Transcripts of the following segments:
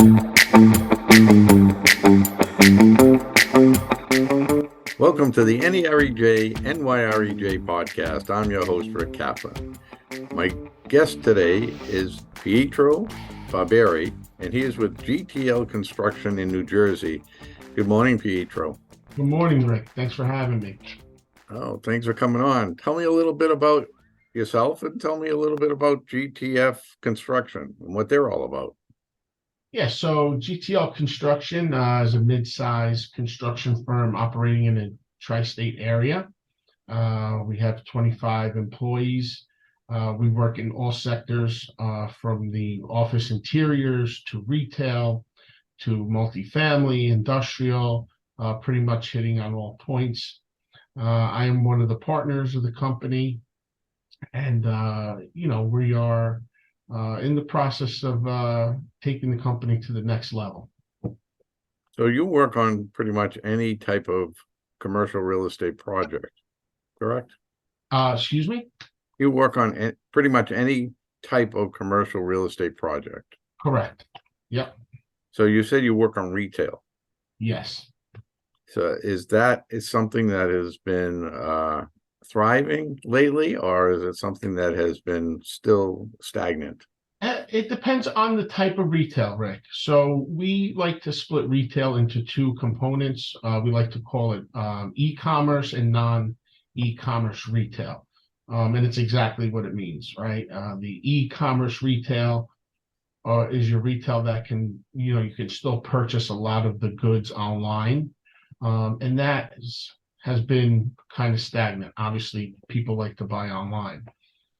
Welcome to the NYREJ Podcast. I'm your host, Rick Kaplan. My guest today is Pietro Barberi, and he is with GTL Construction in New Jersey. Good morning, Pietro. Good morning, Rick. Thanks for having me. Oh, thanks for coming on. Tell me a little bit about yourself and tell me a little bit about GTF Construction and what they're all about. Yeah, so GTL Construction is a mid-sized construction firm operating in a tri-state area. We have 25 employees. We work in all sectors, from the office interiors to retail to multifamily, industrial, pretty much hitting on all points. I am one of the partners of the company, and we are in the process of taking the company to the next level. So you work on pretty much any type of commercial real estate project, correct? Excuse me? You work on pretty much any type of commercial real estate project. Correct. Yep. So you said you work on retail. Yes. So is something that has been thriving lately, or is it something that has been still stagnant? It depends on the type of retail, Rick. So we like to split retail into two components. We like to call it e-commerce and non-e-commerce retail. And it's exactly what it means, right? The e-commerce retail is your retail that you can still purchase a lot of the goods online. And that has been kind of stagnant. Obviously, people like to buy online.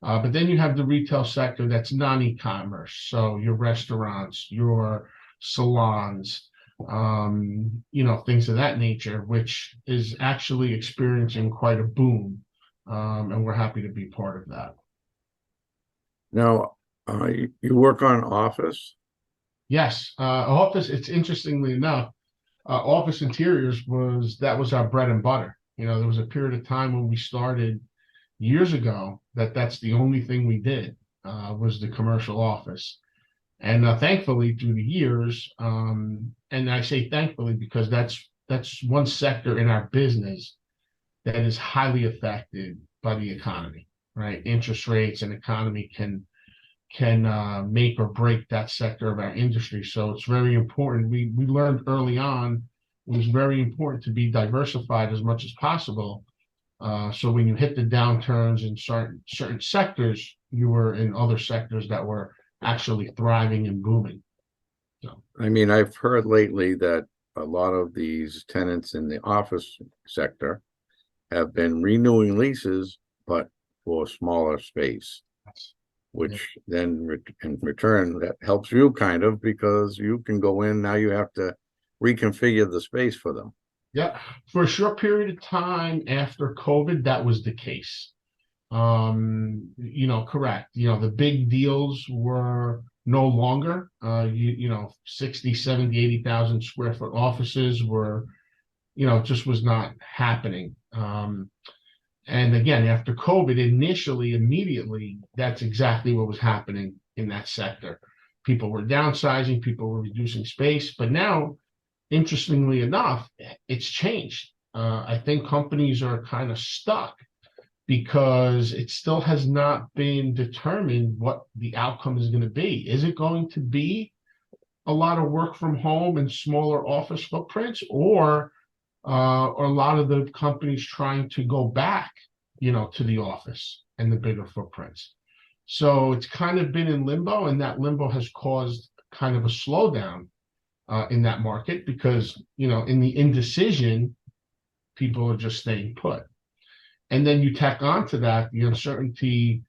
But then you have the retail sector that's non-e-commerce. So your restaurants, your salons, things of that nature, which is actually experiencing quite a boom. And we're happy to be part of that. Now, you work on office? Yes. Office, it's interestingly enough, office interiors was our bread and butter. There was a period of time when we started years ago that's the only thing we did, was the commercial office. And thankfully through the years, and I say thankfully because that's one sector in our business that is highly affected by the economy, right? Interest rates and economy can make or break that sector of our industry. So it's very important. We learned early on it was very important to be diversified as much as possible. So when you hit the downturns in certain sectors, you were in other sectors that were actually thriving and booming. So, I mean, I've heard lately that a lot of these tenants in the office sector have been renewing leases, but for smaller space, which then in return, that helps you kind of because you can go in, now you have to reconfigure the space for them. Yeah, for a short period of time after COVID, that was the case. Correct. The big deals were no longer, 60, 70, 80,000 square foot offices were, just was not happening. And again, after COVID, immediately, that's exactly what was happening in that sector. People were downsizing, people were reducing space, but now, interestingly enough, it's changed. I think companies are kind of stuck because it still has not been determined what the outcome is going to be. Is it going to be a lot of work from home and smaller office footprints, or a lot of the companies trying to go back, to the office and the bigger footprints? So it's kind of been in limbo, and that limbo has caused kind of a slowdown in that market because, in the indecision, people are just staying put. And then you tack on to that the uncertainty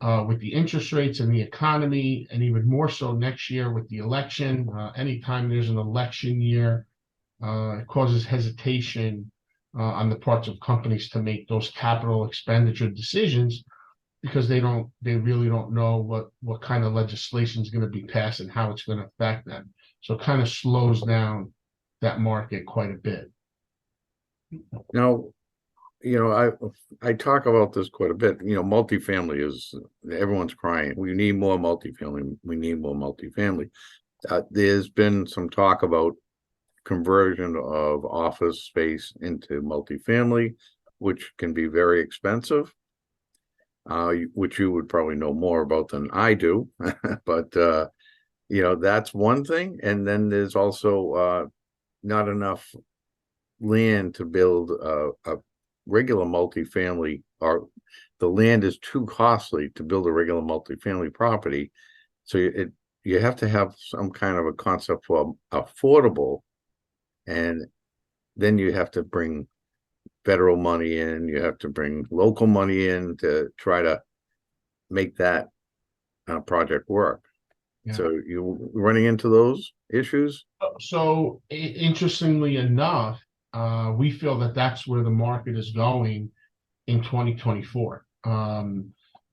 with the interest rates and the economy, and even more so next year with the election. Anytime there's an election year, it causes hesitation on the parts of companies to make those capital expenditure decisions because they really don't know what kind of legislation is going to be passed and how it's going to affect them. So it kind of slows down that market quite a bit. Now, I talk about this quite a bit. Multifamily is, everyone's crying. We need more multifamily. We need more multifamily. There's been some talk about conversion of office space into multifamily, which can be very expensive, which you would probably know more about than I do. But, that's one thing. And then there's also not enough land to build a regular multifamily, or the land is too costly to build a regular multifamily property. So you have to have some kind of a concept for affordable, and then you have to bring federal money in, you have to bring local money in to try to make that project work. Yeah. So you running into those issues? So interestingly enough, we feel that that's where the market is going in 2024.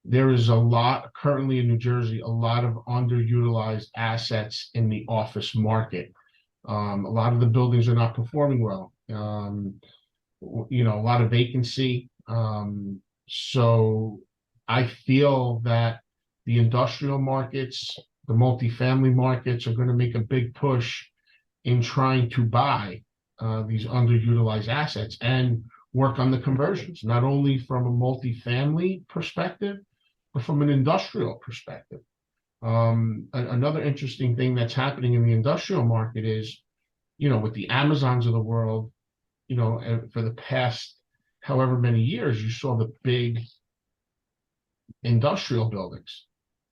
There is a lot currently in New Jersey, a lot of underutilized assets in the office market. A lot of the buildings are not performing well. A lot of vacancy. So I feel that the industrial markets, the multifamily markets are going to make a big push in trying to buy these underutilized assets and work on the conversions, not only from a multifamily perspective, but from an industrial perspective. Another interesting thing that's happening in the industrial market is, with the Amazons of the world, for the past however many years, you saw the big industrial buildings,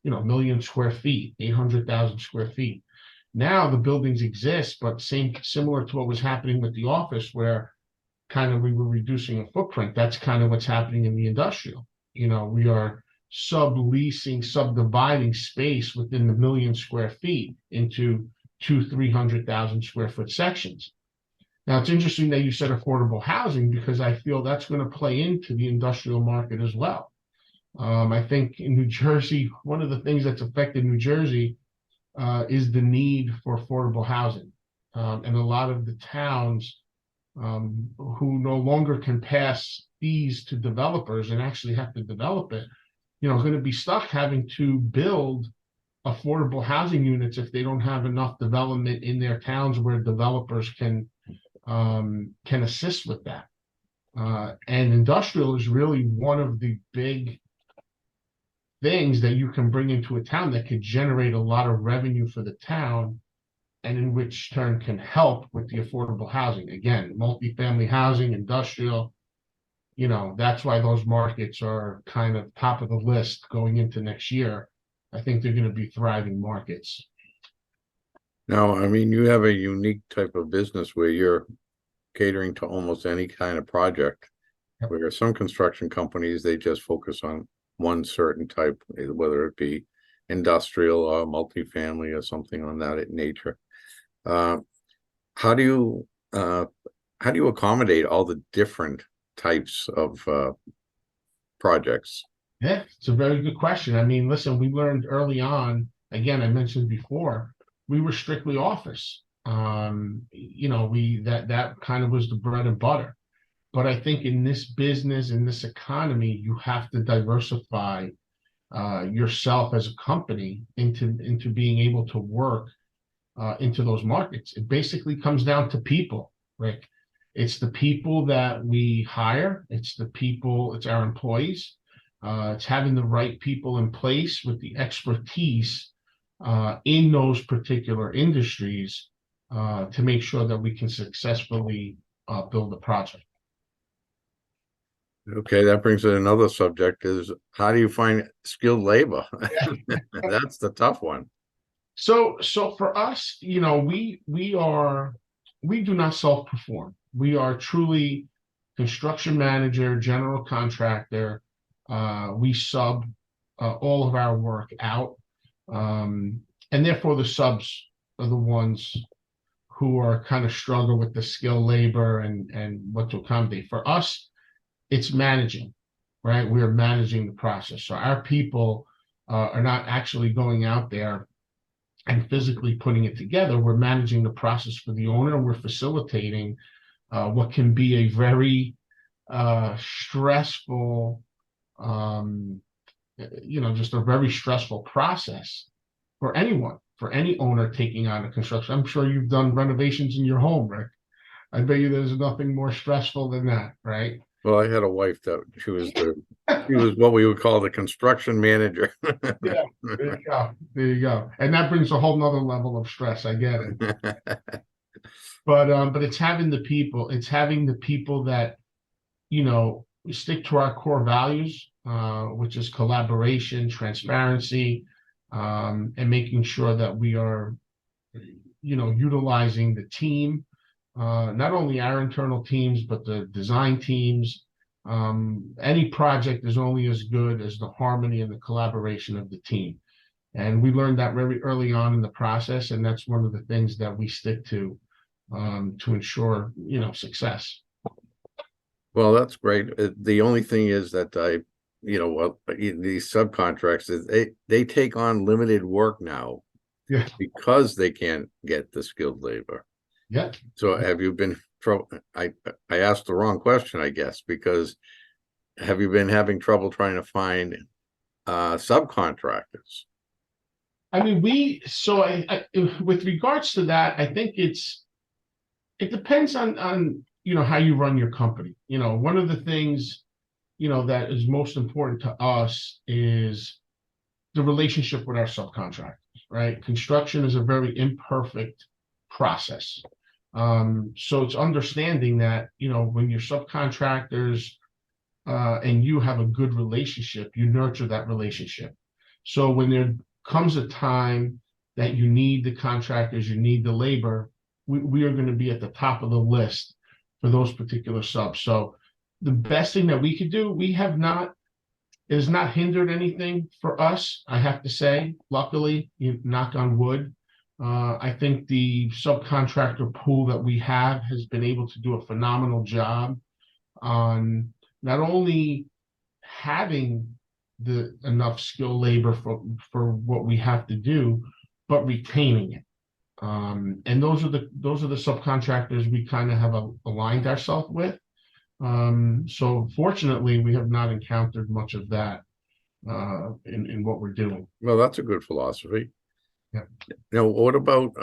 1,000,000 square feet, 800,000 square feet. Now the buildings exist, but similar to what was happening with the office, where kind of we were reducing a footprint. That's kind of what's happening in the industrial. We are subdividing space within the 1,000,000 square feet into 300,000 square foot sections. Now, it's interesting that you said affordable housing, because I feel that's going to play into the industrial market as well. I think in New Jersey, one of the things that's affected New Jersey is the need for affordable housing. And a lot of the towns who no longer can pass fees to developers and actually have to develop it, going to be stuck having to build affordable housing units if they don't have enough development in their towns where developers can assist with that. And industrial is really one of the big things that you can bring into a town that could generate a lot of revenue for the town, and in which turn can help with the affordable housing. Again, multifamily housing, industrial, that's why those markets are kind of top of the list going into next year. I think they're going to be thriving markets. Now, I mean, you have a unique type of business where you're catering to almost any kind of project. Yep. Where some construction companies, they just focus on one certain type, whether it be industrial or multifamily or something on that nature. How do you accommodate all the different types of projects? Yeah, it's a very good question. I mean, listen, we learned early on, again, I mentioned before, we were strictly office. That kind of was the bread and butter. But I think in this business, in this economy, you have to diversify yourself as a company into being able to work into those markets. It basically comes down to people, Rick. It's the people that we hire. It's our employees. It's having the right people in place with the expertise in those particular industries to make sure that we can successfully build a project. Okay, that brings in another subject, is how do you find skilled labor? That's the tough one. So for us, we do not self-perform. We are truly construction manager, general contractor. We sub all of our work out. And therefore the subs are the ones who are kind of struggle with the skilled labor and what to accommodate. For us, it's managing, right? We are managing the process. So our people are not actually going out there and physically putting it together. We're managing the process for the owner. We're facilitating what can be a very stressful, just a very stressful process for anyone, for any owner taking on a construction. I'm sure you've done renovations in your home, Rick. I bet you there's nothing more stressful than that, right? Well, I had a wife that she was what we would call the construction manager. Yeah, there you go. There you go. And that brings a whole nother level of stress. I get it. But it's having the people, that, stick to our core values, which is collaboration, transparency, and making sure that we are, utilizing the team, not only our internal teams, but the design teams. Any project is only as good as the harmony and the collaboration of the team. And we learned that very early on in the process, and that's one of the things that we stick to ensure, success. Well, that's great. The only thing is that these subcontracts is they take on limited work now, Yeah, because they can't get the skilled labor. yeah. So have you been trouble? I asked the wrong question, I guess, because have you been having trouble trying to find subcontractors? I mean, with regards to that, I think it depends on how you run your company. One of the things that is most important to us is the relationship with our subcontractors, right? Construction is a very imperfect process. So it's understanding that, when your subcontractors and you have a good relationship, you nurture that relationship. So when there comes a time that you need the contractors, you need the labor, we are going to be at the top of the list for those particular subs. So the best thing that we could do, it has not hindered anything for us, I have to say. Luckily, knock on wood. I think the subcontractor pool that we have has been able to do a phenomenal job on not only having enough skilled labor for what we have to do, but retaining it. And those are the subcontractors we kind of have aligned ourselves with. So fortunately, we have not encountered much of that in what we're doing. Well, that's a good philosophy. Yeah. What about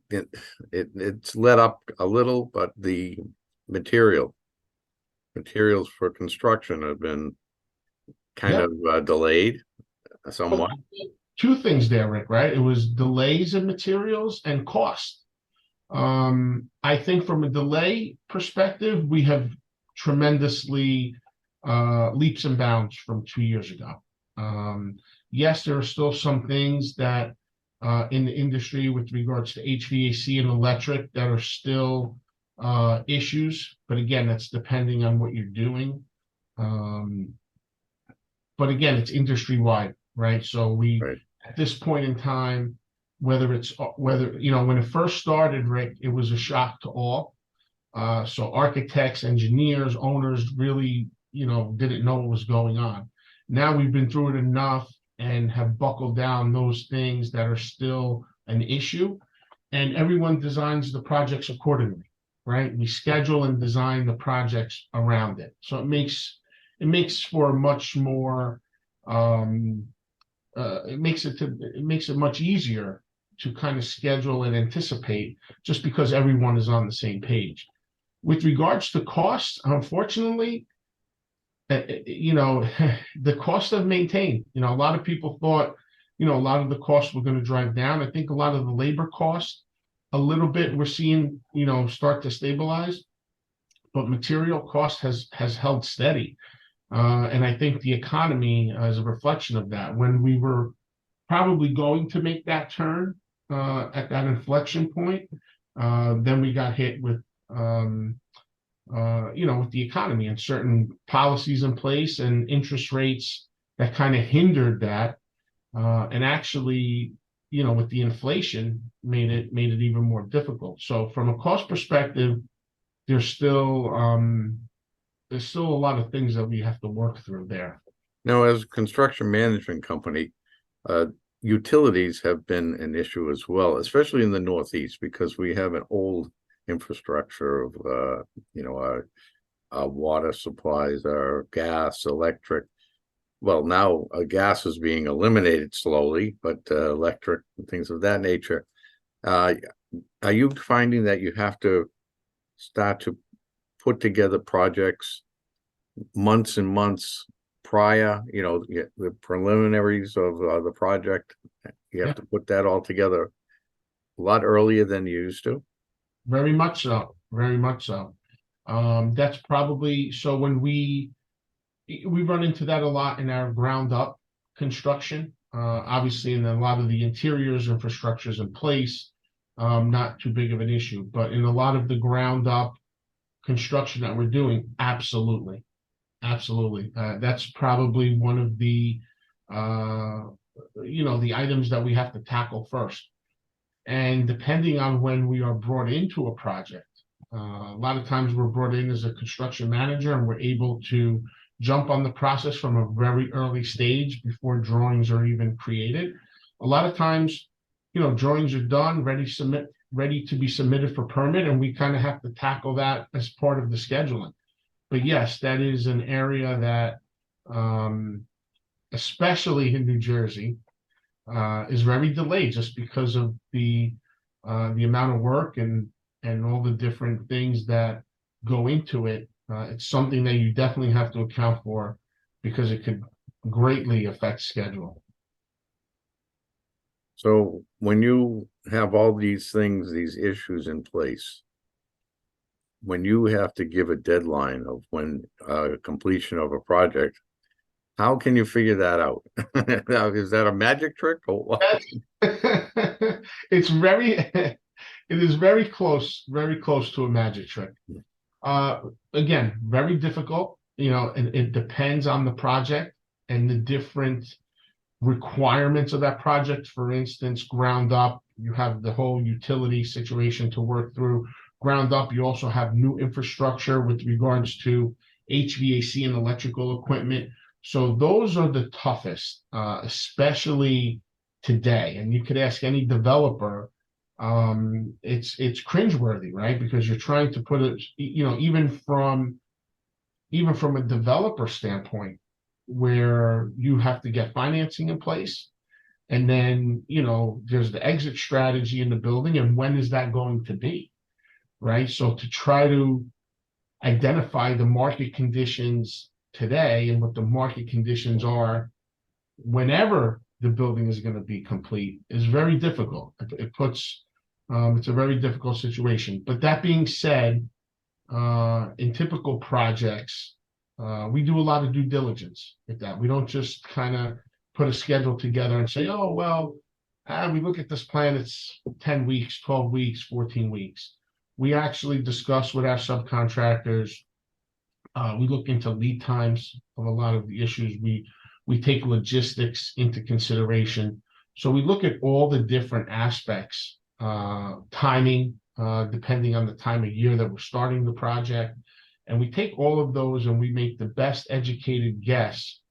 it's let up a little, but the materials for construction have been kind of delayed somewhat. Two things there, Rick, right? It was delays in materials and cost. I think from a delay perspective, we have tremendously leaps and bounds from 2 years ago. Yes, there are still some things that in the industry with regards to HVAC and electric that are still issues, but again, that's depending on what you're doing. But again, it's industry wide, right? So Right. At this point in time, whether when it first started, Rick, it was a shock to all. So architects, engineers, owners really, didn't know what was going on. Now we've been through it enough and have buckled down those things that are still an issue, and everyone designs the projects accordingly, right? We schedule and design the projects around it. So it makes for a much more, it makes it much easier to kind of schedule and anticipate, just because everyone is on the same page. With regards to costs, unfortunately, the costs have maintained. A lot of people thought, a lot of the costs were going to drive down. I think a lot of the labor costs, a little bit, we're seeing, start to stabilize, but material cost has held steady. And I think the economy is a reflection of that. When we were probably going to make that turn at that inflection point, then we got hit with, with the economy and certain policies in place and interest rates that kind of hindered that. And actually, with the inflation, made it even more difficult. So from a cost perspective, there's still a lot of things that we have to work through there. Now, as a construction management company, utilities have been an issue as well, especially in the Northeast, because we have an old infrastructure of, our water supplies, our gas, electric. well, now gas is being eliminated slowly, but electric and things of that nature. Are you finding that you have to start to put together projects months and months prior, the preliminaries of the project? You have to put that all together a lot earlier than you used to? Very much so. Very much so. That's probably so when we run into that a lot in our ground up construction. Obviously, in a lot of the interiors infrastructures in place, not too big of an issue. But in a lot of the ground up construction that we're doing, absolutely. Absolutely. That's probably one of the the items that we have to tackle first. And depending on when we are brought into a project, a lot of times we're brought in as a construction manager and we're able to jump on the process from a very early stage before drawings are even created. A lot of times, drawings are done, ready to be submitted for permit, and we kind of have to tackle that as part of the scheduling. But yes, that is an area that, especially in New Jersey, is very delayed just because of the amount of work and all the different things that go into it. It's something that you definitely have to account for because it could greatly affect schedule. So when you have all these things, these issues in place, when you have to give a deadline of when completion of a project, how can you figure that out? Is that a magic trick or what? It is very close to a magic trick. Again, very difficult. It depends on the project and the different requirements of that project. For instance, ground up, you have the whole utility situation to work through. Ground up, you also have new infrastructure with regards to HVAC and electrical equipment. So those are the toughest, especially today. And you could ask any developer, it's cringeworthy, right? Because you're trying to put it, even from a developer standpoint, where you have to get financing in place. And then, there's the exit strategy in the building, and when is that going to be? Right. So to try to identify the market conditions today and what the market conditions are whenever the building is going to be complete is very difficult. It's a very difficult situation. But that being said, in typical projects, we do a lot of due diligence with that. We don't just kind of put a schedule together and say, oh, well, we look at this plan, it's 10 weeks, 12 weeks, 14 weeks. We actually discuss with our subcontractors. We look into lead times of a lot of the issues. We take logistics into consideration. So we look at all the different aspects, timing, depending on the time of year that we're starting the project. And we take all of those and we make the best educated guess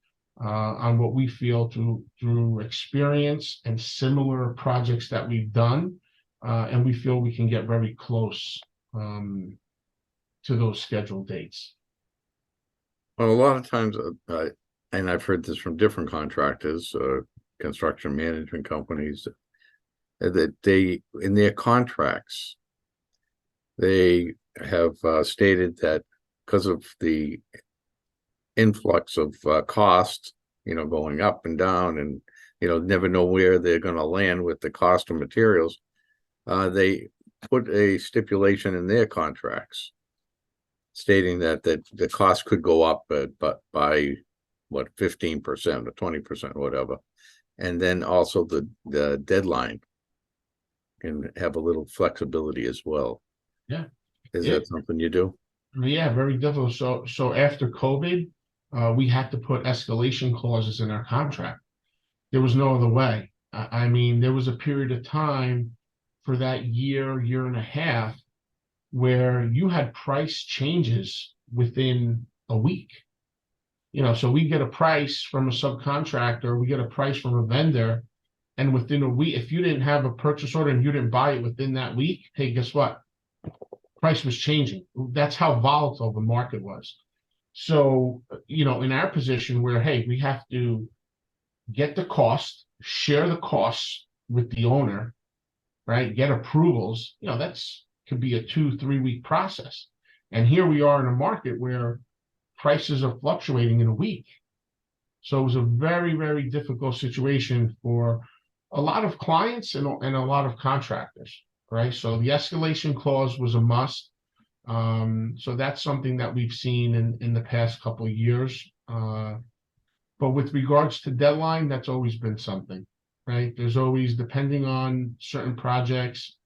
on what we feel through experience and similar projects that we've done. And we feel we can get very close to those scheduled dates. Well, a lot of times, and I've heard this from different contractors, construction management companies, that they, in their contracts, they have stated that because of the influx of cost, going up and down, and never know where they're going to land with the cost of materials, they put a stipulation in their contracts stating that the cost could go up, but by 15% or 20%, whatever, and then also the deadline can have a little flexibility as well. Yeah, is that something you do? Yeah, very difficult. So after COVID, we had to put escalation clauses in our contract. There was no other way. I mean, there was a period of time for that year and a half where you had price changes within a week. So we get a price from a subcontractor, we get a price from a vendor, and within a week, if you didn't have a purchase order and you didn't buy it within that week, hey, guess what? Price was changing. That's how volatile the market was. So, in our position where, hey, we have to get the cost, share the costs with the owner, right? Get approvals, that's could be a 2-3 week process. And here we are in a market where prices are fluctuating in a week. So it was a very, very difficult situation for a lot of clients and a lot of contractors, right? So the escalation clause was a must. So that's something that we've seen in the past couple of years. But with regards to deadline, that's always been something, right? There's always, depending on certain projects,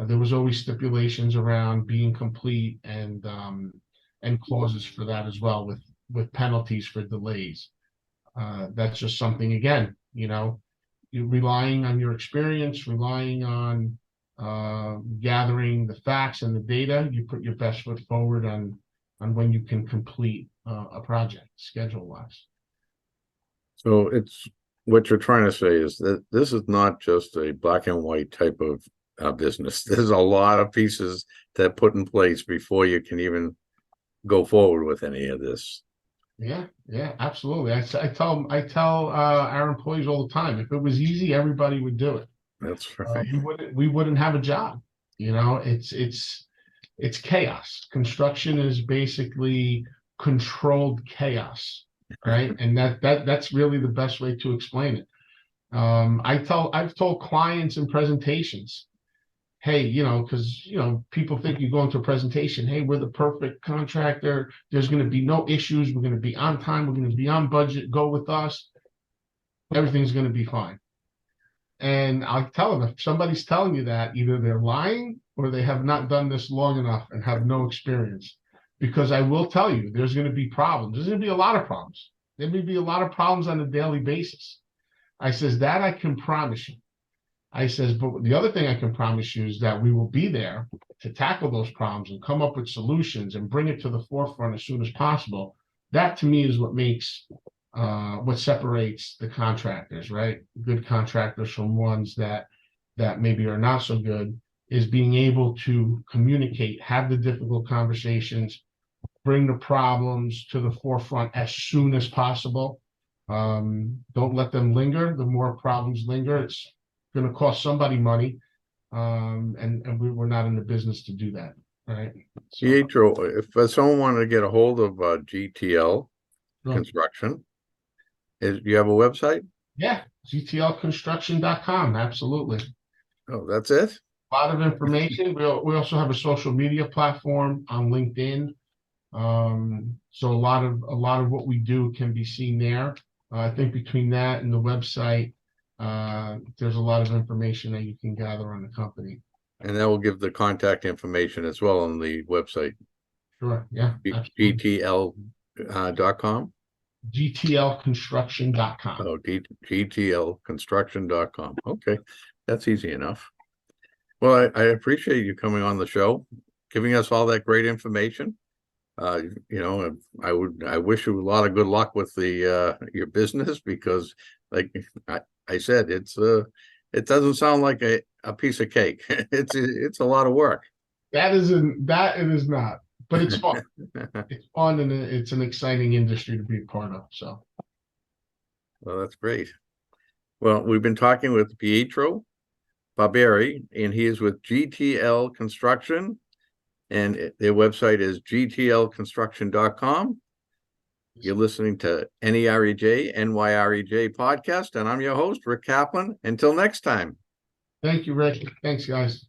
there was always stipulations around being complete and clauses for that as well, with penalties for delays. That's just something, again, you're relying on your experience, relying on gathering the facts and the data. You put your best foot forward on when you can complete a project schedule wise. So it's what you're trying to say is that this is not just a black and white type of business. There's a lot of pieces that put in place before you can even go forward with any of this. Yeah, absolutely. I tell our employees all the time, if it was easy, everybody would do it. That's right. We wouldn't have a job. It's chaos. Construction is basically controlled chaos, right? And that's really the best way to explain it. I've told clients in presentations, hey, because people think you go into a presentation, hey, we're the perfect contractor. There's going to be no issues. We're going to be on time. We're going to be on budget. Go with us. Everything's going to be fine. And I'll tell them, if somebody's telling you that, either they're lying or they have not done this long enough and have no experience. Because I will tell you, there's going to be problems. There's going to be a lot of problems. There may be a lot of problems on a daily basis. I says, that I can promise you. I says, but the other thing I can promise you is that we will be there to tackle those problems and come up with solutions and bring it to the forefront as soon as possible. That to me is what makes what separates the contractors, right? Good contractors from ones that maybe are not so good, is being able to communicate, have the difficult conversations, bring the problems to the forefront as soon as possible. Don't let them linger. The more problems linger, it's going to cost somebody money, and we're not in the business to do that, right? So, Pietro, if someone wanted to get a hold of GTL Construction, do you have a website? Yeah, gtlconstruction.com. Absolutely. Oh, that's it? A lot of information. We also have a social media platform on LinkedIn. So a lot of what we do can be seen there. I think between that and the website, there's a lot of information that you can gather on the company. And that will give the contact information as well on the website. Sure. Yeah. GTL.com? GTLconstruction.com. Oh, GTLconstruction.com. Okay. That's easy enough. Well, I appreciate you coming on the show, giving us all that great information. I wish you a lot of good luck with your business, because like I said, it doesn't sound like a piece of cake. It's a lot of work. It is not, but it's fun. It's fun, and it's an exciting industry to be a part of. So, well, that's great. Well, we've been talking with Pietro Barberi, and he is with GTL Construction, and their website is gtlconstruction.com. You're listening to NYREJ Podcast, and I'm your host, Rick Kaplan. Until next time. Thank you, Rick. Thanks, guys.